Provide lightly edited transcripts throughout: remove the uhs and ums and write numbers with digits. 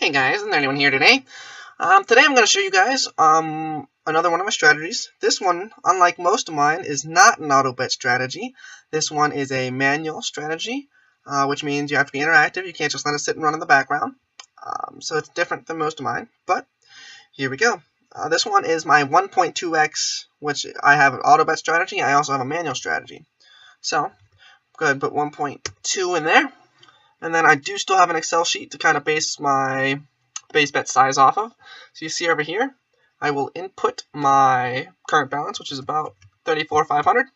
Hey guys, isn't there anyone here today? Today I'm going to show you guys another one of my strategies. This one, unlike most of mine, is not an auto bet strategy. This one is a manual strategy, which means you have to be interactive. You can't just let it sit and run in the background. So it's different than most of mine, but here we go. This one is my 1.2x, which I have an auto bet strategy. I also have a manual strategy. So go ahead and put 1.2 in there. And then I do still have an Excel sheet to kind of base my base bet size off of. So you see over here, I will input my current balance, which is about 34,500.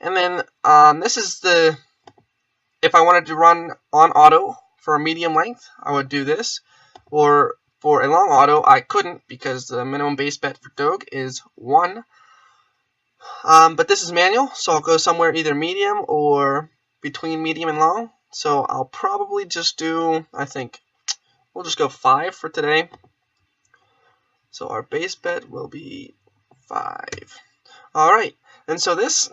And then this is if I wanted to run on auto for a medium length, I would do this. Or for a long auto, I couldn't because the minimum base bet for Doge is 1. But this is manual, so I'll go somewhere either medium or between medium and long. So I'll probably just do, I think, we'll just go 5 for today. So our base bet will be 5. Alright, and so it's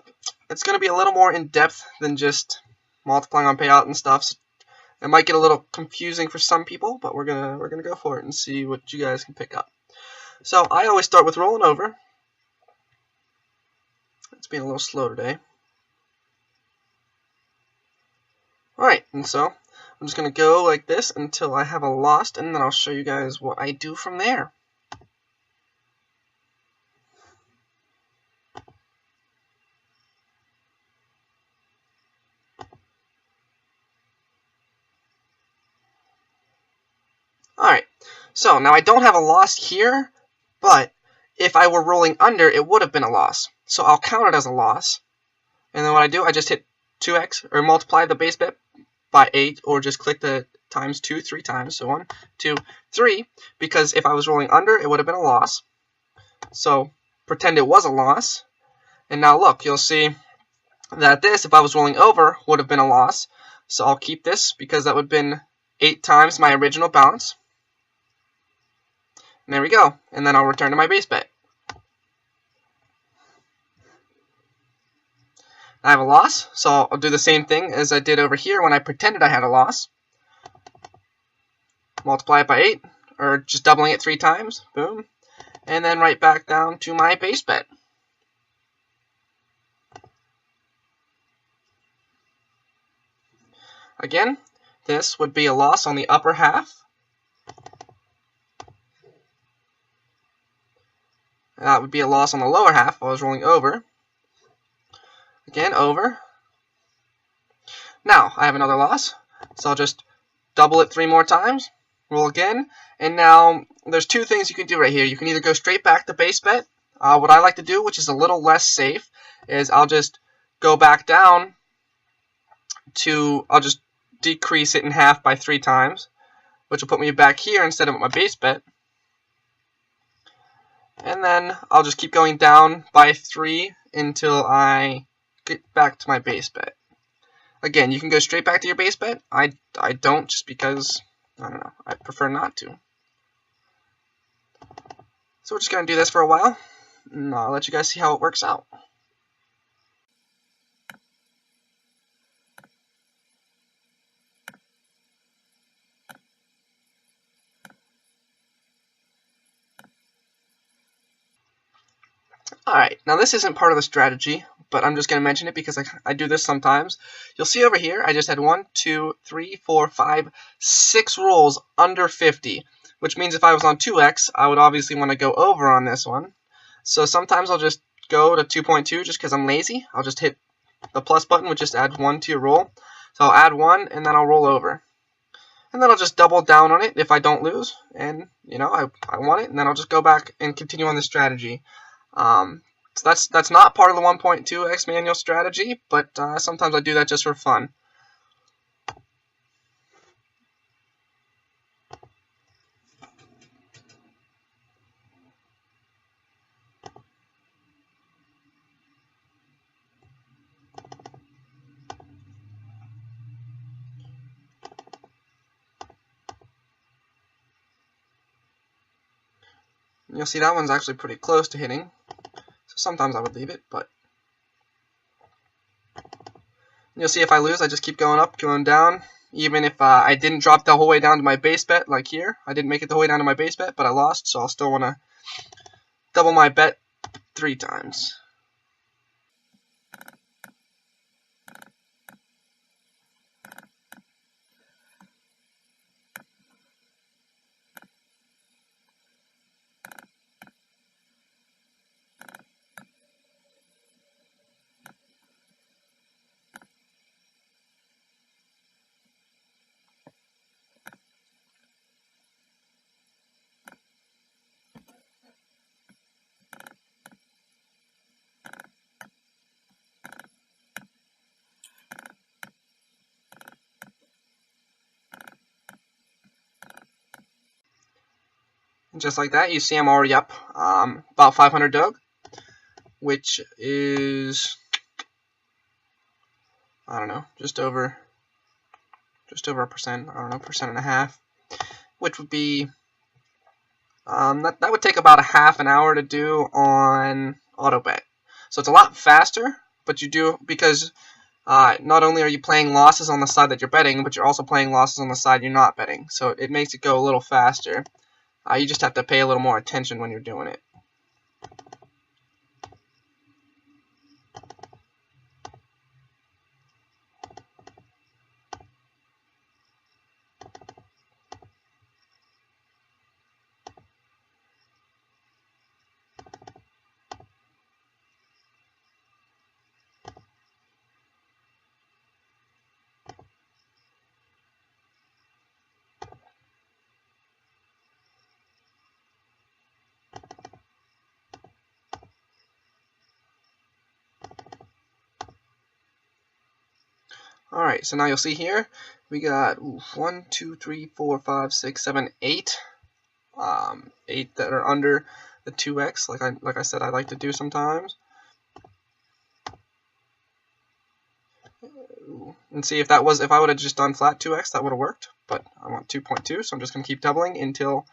going to be a little more in-depth than just multiplying on payout and stuff. So it might get a little confusing for some people, but we're gonna go for it and see what you guys can pick up. So I always start with rolling over. It's being a little slow today. Alright, and so I'm just going to go like this until I have a loss, and then I'll show you guys what I do from there. Alright, so now I don't have a loss here, but if I were rolling under, it would have been a loss. So I'll count it as a loss. And then what I do, I just hit 2x, or multiply the base bet by 8, or just click the times 2 3 times. So 1, 2, 3, because if I was rolling under, it would have been a loss. So pretend it was a loss. And now look, you'll see that this, if I was rolling over, would have been a loss. So I'll keep this because that would have been 8 times my original balance. And there we go. And then I'll return to my base bet. I have a loss, so I'll do the same thing as I did over here when I pretended I had a loss. Multiply it by 8, or just doubling it 3 times. Boom. And then right back down to my base bet. Again, this would be a loss on the upper half. That would be a loss on the lower half if I was rolling over. Again, over. Now, I have another loss, so I'll just double it 3 more times, roll again, and now there's 2 things you can do right here. You can either go straight back to base bet. What I like to do, which is a little less safe, is I'll just go back down to, I'll just decrease it in half by 3 times, which will put me back here instead of at my base bet. And then I'll just keep going down by 3 until I get back to my base bet. Again, you can go straight back to your base bet. I don't, just because, I don't know, I prefer not to. So we're just going to do this for a while, and I'll let you guys see how it works out. Alright, now this isn't part of the strategy, but I'm just going to mention it because I do this sometimes. You'll see over here, I just had 1, 2, 3, 4, 5, 6 rolls under 50, which means if I was on 2x, I would obviously want to go over on this one. So sometimes I'll just go to 2.2 just because I'm lazy. I'll just hit the plus button, which just adds 1 to your roll. So I'll add 1, and then I'll roll over. And then I'll just double down on it if I don't lose, and, you know, I want it, and then I'll just go back and continue on the strategy. So that's not part of the 1.2x manual strategy, but sometimes I do that just for fun. You'll see that one's actually pretty close to hitting. Sometimes I would leave it, but you'll see if I lose, I just keep going up, going down. even if I didn't drop the whole way down to my base bet, like here. I didn't make it the whole way down to my base bet, but I lost, so I'll still want to double my bet 3 times. And just like that, you see I'm already up about 500 Doge, which is, I don't know, just over a percent. I don't know, 1.5%, which would be that would take about a half an hour to do on AutoBet. So it's a lot faster, but you do, because not only are you playing losses on the side that you're betting, but you're also playing losses on the side you're not betting. So it makes it go a little faster. You just have to pay a little more attention when you're doing it. Alright, so now you'll see here, we got 1, 2, 3, 4, 5, 6, 7, 8. 8 that are under the 2x, like I said I like to do sometimes. And see, if I would have just done flat 2x, that would have worked. But I want 2.2, so I'm just going to keep doubling until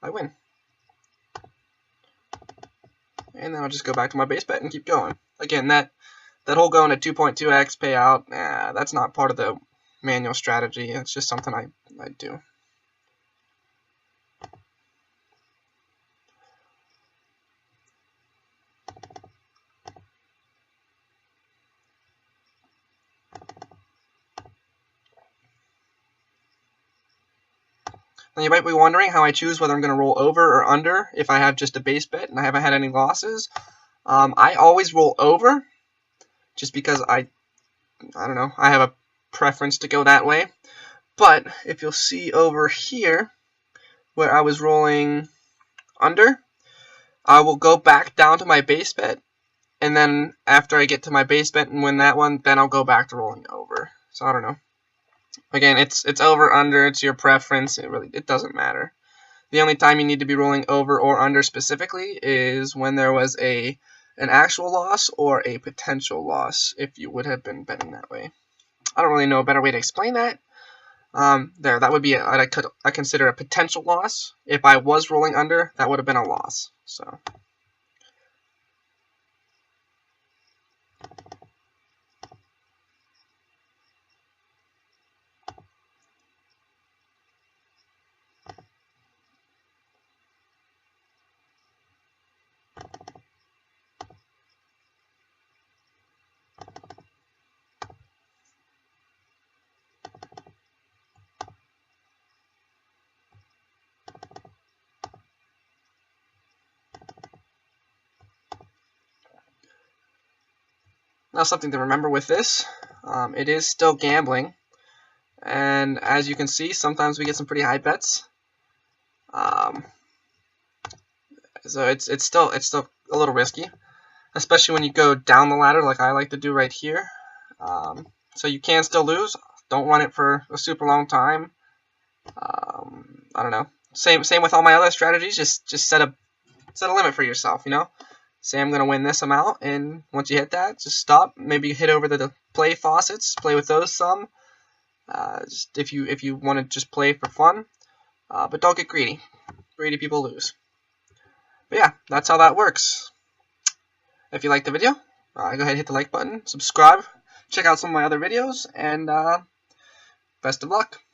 I win. And then I'll just go back to my base bet and keep going. Again, that whole going to 2.2x payout, that's not part of the manual strategy. It's just something I do. Now you might be wondering how I choose whether I'm going to roll over or under if I have just a base bet and I haven't had any losses. I always roll over, just because I don't know, I have a preference to go that way. But if you'll see over here where I was rolling under, I will go back down to my base bet, and then after I get to my base bet and win that one, then I'll go back to rolling over. So I don't know. Again, it's over, under, it's your preference. It doesn't matter. The only time you need to be rolling over or under specifically is when there was an actual loss or a potential loss, if you would have been betting that way. I don't really know a better way to explain that. That would be I consider a potential loss. If I was rolling under, that would have been a loss. So. Now, something to remember with this, it is still gambling, and as you can see, sometimes we get some pretty high bets. So it's still a little risky, especially when you go down the ladder like I like to do right here. So you can still lose. Don't run it for a super long time. I don't know. Same with all my other strategies. Just set a limit for yourself. You know. Say I'm going to win this amount, and once you hit that, just stop. Maybe hit over the play faucets, play with those some. Just if you want to just play for fun, but don't get greedy. Greedy people lose. But yeah, that's how that works. If you liked the video, go ahead and hit the like button, subscribe, check out some of my other videos, and Best of luck!